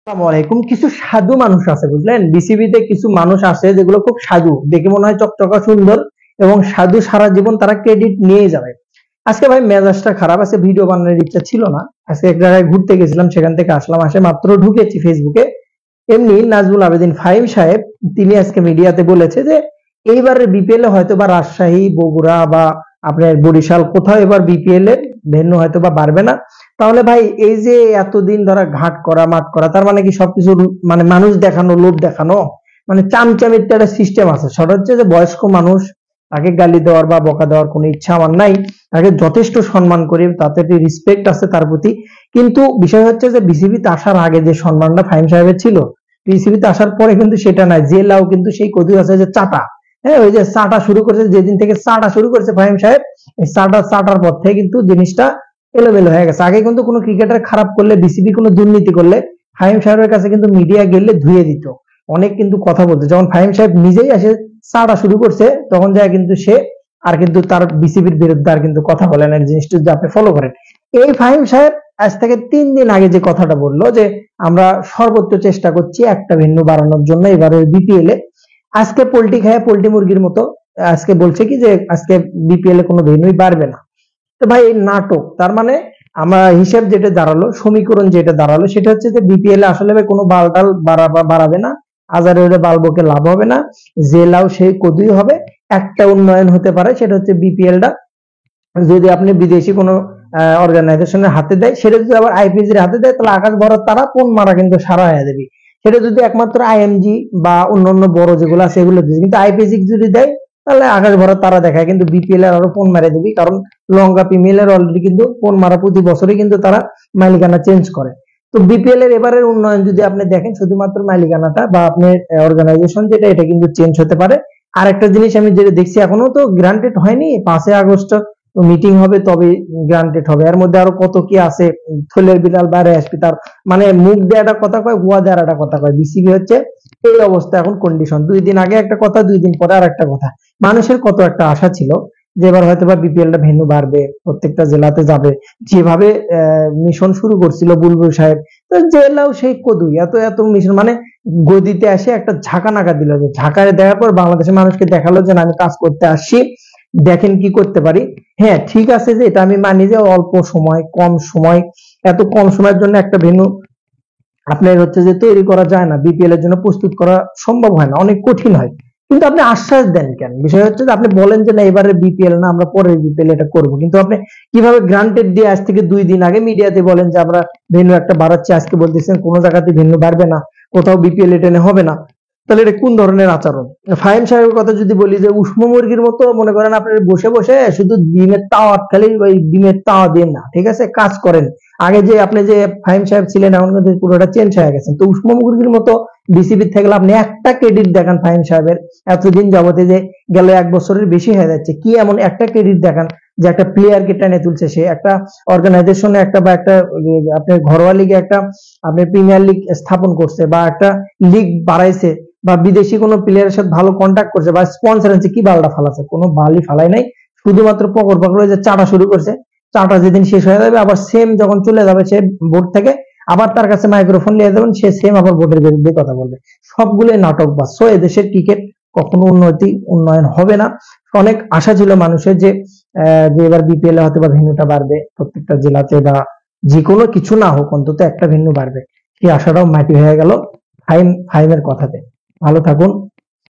আসসালামু আলাইকুম। কিছু সাধু মানুষ আছে বুঝলেন, বিসিবিতে কিছু মানুষ আছে যেগুলো খুব সাধু, দেখে মনে হয় চকচকা সুন্দর এবং সাধু, সারা জীবন তারা ক্রেডিট নিয়ে যাবে। আজকে ভাই মেজাজটা খারাপ আছে, ভিডিও বানানোর ইচ্ছা ছিল না। আজকে এক জায়গায় ঘুরতে গেছিলাম, সেখান থেকে আসলাম, আসে মাত্র ঢুকেছি ফেসবুকে। এমনি নাজমুল আবেদিন ফাহিম সাহেব তিনি আজকে মিডিয়াতে বলেছে যে এইবারের বিপিএল এ হয়তো বা রাজশাহী, বগুড়া বা আপনার বরিশাল কোথাও এবার বিপিএল এর ভেন্যু হয়তো বা বাড়বে না। তাহলে ভাই এই যে এতদিন ধরা ঘাট করা, মাঠ করা, তার মানে কি সবকিছু মানে মানুষ দেখানো, লোভ দেখানো, মানে চামচামির তো একটা সিস্টেম আছে। সেটা হচ্ছে যে বয়স্ক মানুষ, তাকে গালি দেওয়ার বা বকা দেওয়ার কোনো ইচ্ছা আমার নাই। তাকে যথেষ্ট সম্মান করি, তাতে রেসপেক্ট আছে তার প্রতি। কিন্তু বিষয় হচ্ছে যে বিসিবিতে আসার আগে যে সম্মানটা ফাহিম সাহেবের ছিল, বিসিবিতে আসার পরে কিন্তু সেটা নাই। জেলাও কিন্তু সেই কদু আছে যে চাটা, হ্যাঁ, ওই যে চাটা শুরু করেছে, যেদিন থেকে চাটা শুরু করেছে ফাহিম সাহেব, এই চাটার পর থেকে কিন্তু জিনিসটা এলোমেলো হয়ে গেছে। আগে কিন্তু কোনো ক্রিকেটার খারাপ করলে, বিসিবি কোনো দুর্নীতি করলে ফাহিম সাহেবের কাছে কিন্তু মিডিয়া গেলে ধুয়ে দিত, অনেক কিন্তু কথা বলতো। যখন ফাহিম সাহেব নিজেই আসে চাটা শুরু করছে, তখন যায় কিন্তু সে আর কিন্তু তার বিসিবির বিরুদ্ধে আর কিন্তু কথা বলেন। এই জিনিসটা যদি আপনি ফলো করেন, এই ফাহিম সাহেব আজ থেকে 3 দিন আগে যে কথাটা বললো যে আমরা সর্বোচ্চ চেষ্টা করছি একটা ভেন্যু বাড়ানোর জন্য এবারে বিপিএল এ, আজকে পোল্ট্রি খায় পোল্ট্রি মুরগির মতো আজকে বলছে কি যে আজকে বিপিএল এ কোনো ভেন্যুই বাড়বে না। তো ভাই এই নাটক, তার মানে আমার হিসাব যেটা দাঁড়ালো, সমীকরণ যেটা দাঁড়ালো, সেটা হচ্ছে যে বিপিএল এ আসলে ভাই কোনো বালটাল বাড়াবে না, আজারে বালবকে লাভ হবে না, যে লাউ সেই কদুই হবে। একটা উন্নয়ন হতে পারে, সেটা হচ্ছে বিপিএল টা যদি আপনি বিদেশি কোনো অর্গানাইজেশনের হাতে দেয়, সেটা যদি আবার আইপিএসির হাতে দেয়, তাহলে আকাশ ভরা তারা কোন মারা কিন্তু সারা হয়ে যাবে। সেটা যদি একমাত্র আইএমজি বা অন্যান্য বড় যেগুলো আছে এগুলো দিচ্ছে, কিন্তু আইপিএসি যদি দেয় তাহলে আকাশ ভরা তারা দেখায় কিন্তু বিপিএল এর আরো ফোন মারে দিবি। কারণ লঙ্কা প্রিমিয়ার এর অলরেডি কিন্তু ফোন মারা প্রতি বছরই কিন্তু তারা মালিকানা চেঞ্জ করে। তো বিপিএল এর এবারের উন্নয়ন যদি আপনি দেখেন, শুধুমাত্র মালিকানাটা বা আপনার অর্গানাইজেশন যেটা, এটা কিন্তু চেঞ্জ হতে পারে। আর একটা জিনিস আমি যেটা দেখছি, এখনো তো গ্রান্টেড হয়নি, 5 আগস্ট মিটিং হবে তবে গ্রান্টেড হবে। এর মধ্যে আরো কত কি আছে, থলের বিড়াল বাইরে আসবে, তার মানে মুখ দিয়ে একটা কথা কয়, গুয়া দিয়ে একটা কথা কয়। বিসিবি হচ্ছে এই অবস্থা এখন, কন্ডিশন। 2 দিন আগে একটা কথা, 2 দিন পরে আর একটা কথা। মানুষের কত একটা আশা ছিল যে এবার হয়তো বা বিপিএল টা ভেন্যু বাড়বে, প্রত্যেকটা জেলাতে যাবে, যেভাবে মিশন শুরু করছিল বুলবুল সাহেব। তো জেলাও সেই কদুই, এত এত মিশন, মানে গদিতে আসে একটা ঝাঁকা নাকা দিল, যে ঝাঁকায় দেওয়ার পর বাংলাদেশের মানুষকে দেখালো যে না, আমি কাজ করতে আসছি, দেখেন কি করতে পারি। হ্যাঁ, ঠিক আছে যে এটা আমি মানি যে অল্প সময়, কম সময়, এত কম সময়ের জন্য একটা ভেন্যু আপনার হচ্ছে যে তৈরি করা যায় না, বিপিএল এর জন্য প্রস্তুত করা সম্ভব হয় না, অনেক কঠিন হয়। কিন্তু আপনি আশ্বাস দেন কেন? বিষয় হচ্ছে যে আপনি বলেন যে না, এবারে বিপিএল না, আমরা পরের বিপিএল এটা করব, কিন্তু আপনি কিভাবে গ্রান্টেড দিয়ে আজ থেকে 2 দিন আগে মিডিয়াতে বলেন যে আমরা ভেন্যু একটা বাড়াচ্ছি, আজকে বলতেছেন কোনো জায়গাতে ভেন্যু বাড়বে না, কোথাও বিপিএল টেনে হবে না। তাহলে এটা কোন ধরনের আচরণ? ফাহিম সাহেবের কথা যদি বলি, যে উষ্ণ মুরগির মতো মনে করেন আপনি বসে বসে শুধু ডিমের তাওয়া, খালি ওই ডিমের তাওয়া দেন না, ঠিক আছে, কাজ করেন। আগে যে আপনি যে ফাহিম সাহেব ছিলেন, এখন কিন্তু পুরোটা চেঞ্জ হয়ে গেছেন। তো উষ্ণ মুরগির মতো বিসিবি থাকলে আপনি একটা ক্রেডিট দেখান ফাহিম সাহেবের, এতদিন যাবতে যে গেল 1 বছরের বেশি হয়ে যাচ্ছে, কি এমন একটা ক্রেডিট দেখান যে একটা প্লেয়ারকে টেনে তুলছে, সে একটা অর্গানাইজেশনে একটা বা একটা আপনার ঘরোয়া লিগে একটা আপনার প্রিমিয়ার লিগ স্থাপন করছে, বা একটা লিগ বাড়াইছে, বা বিদেশি কোনো প্লেয়ারের সাথে ভালো কন্ট্যাক্ট করছে, বা স্পন্সর আছে, কি বালটা ফালাছে? কোনো বালই ফালাই নাই। শুধুমাত্র পকর পকর যে চাটা শুরু করছে, চাটা যেদিন শেষ হয়ে যাবে, আবার সেম যখন চলে যাবে সে বোর্ড থেকে, আবার তার কাছে মাইক্রোফোন নিয়ে যাবেন, সে সেম আবার বোর্ডের বিরুদ্ধে কথা বলবে। সবগুলোই নাটক বাস। সো এদেশের ক্রিকেট কখনো উন্নয়ন হবে না। অনেক আশা ছিল মানুষের যে যে এবার বিপিএল এ হয়তো বা ভেন্যুটা বাড়বে প্রত্যেকটা জেলাতে, বা যে কোনো কিছু না হোক অন্তত একটা ভেন্যু বাড়বে, সেই আশাটাও মাটি হয়ে গেল ফাইমের কথাতে। ভালো থাকুন।